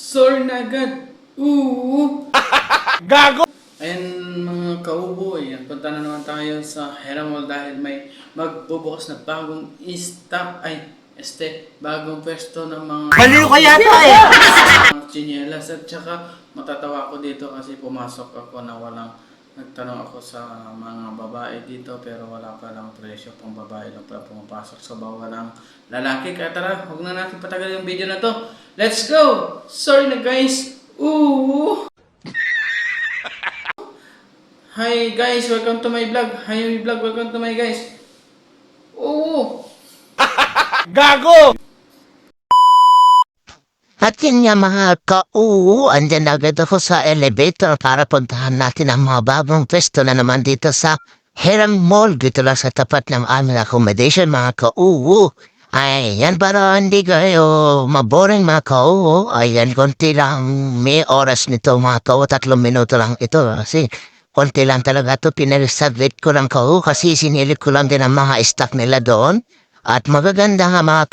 Sorry na agad. Gago! Ayan mga kaubo, ayan, punta na naman tayo sa Heramall dahil may magbubukas na bagong bagong pwesto ng mga Baliw ka yata eh! mga tsinelas at saka matatawa ako dito kasi pumasok ako na nagtanong ako sa mga babae dito pero wala pa lang presyo pang babae lang pala pumapasok sa bawah ng lalaki. Kaya tara, huwag na natin patagal yung video na to. Let's go! Sorry na guys! Hi guys, welcome to my vlog. Hi vlog, welcome to my guys. Gago! At yun nga mga andyan agad ako sa elevator para puntahan natin ang mga bagong pwesto na naman dito sa Heramall. Dito lang sa tapat ng aming accommodation mga Ayan, para hindi kayo maboring mga Ayan, konti lang may oras nito mga 3 minuto lang ito. Kasi konti lang talaga ito, pinag-submit ko lang kasi sinilip ko lang din ang mga stock nila doon. At magaganda nga mga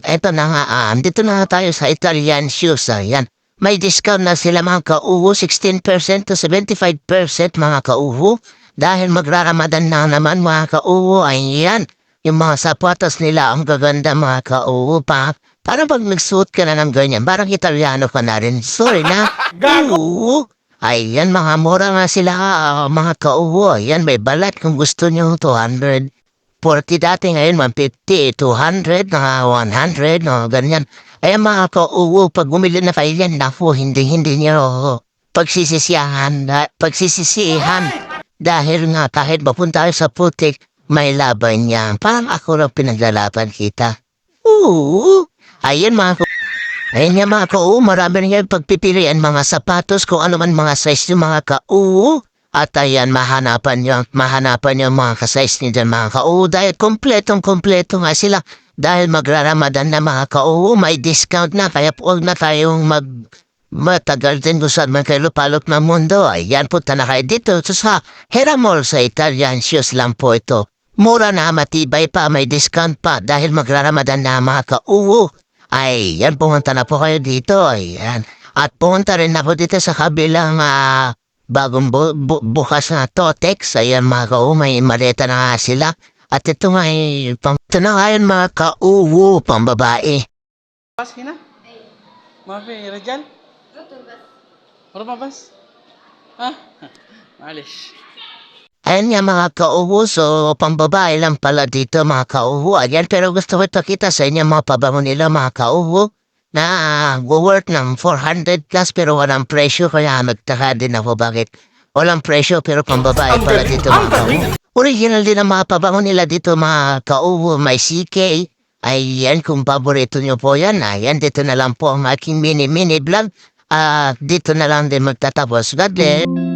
eto na nga, dito na nga tayo sa Italian shoes. Ayan, may discount na sila mga 16% to 75% mga dahil magraramadan na naman mga ayan, yung mga sapatos nila ang gaganda mga pa. Para pag nagsuot ka na ng ganyan, parang Italiano ka na rin. Sorry na. Ayan, mga mura nga sila mga ayan, may balat kung gusto nyo 240 dati ngayon 150, 200, 100, ganyan. Ayan mga pag bumili na kayo yan, hindi nyo pagsisisihan. Dahil nga kahit mapunta tayo sa putik, may laban niya. Parang ako lang pinaglalaban kita. Ayan mga Ayan nga mga marami rin yung pagpipilian mga sapatos kung ano man mga size yung mga At ayan, mahanapan yung mga ka-size niyo dyan mga dahil kompletong-kompleto nga sila. Dahil magraramadan na mga may discount na, kaya huwag na tayong matagal din kung saan man kayo lupalok ng mundo. Ayan, punta na kayo dito sa Heramall sa Italian shoes lang po ito. Mura na, matibay pa, may discount pa dahil magraramadan na mga Ayan, pumunta na po kayo dito. Ayan. At pumunta rin ako dito sa kabilang bagong bukas na Totex. Ayan mga may maleta na nga sila. At ito nga ito na ngayon mga pang babae. Bas hina? Mafi, Rajal? Bas? Malish. Ayan nga mga so pang babae lang pala dito mga Ayan, pero gusto ko ipakita sa inyo mga pabango nila mga na worth ng 400 plus pero walang presyo kaya nagtaka din ako bakit walang presyo pero pang babae pala dito mga Original din ang mga pabango nila dito mga may CK. Ayan, kung paborito nyo po yan, ayan, dito na lang po ang aking mini vlog. Dito na lang din magtatapos. God bless.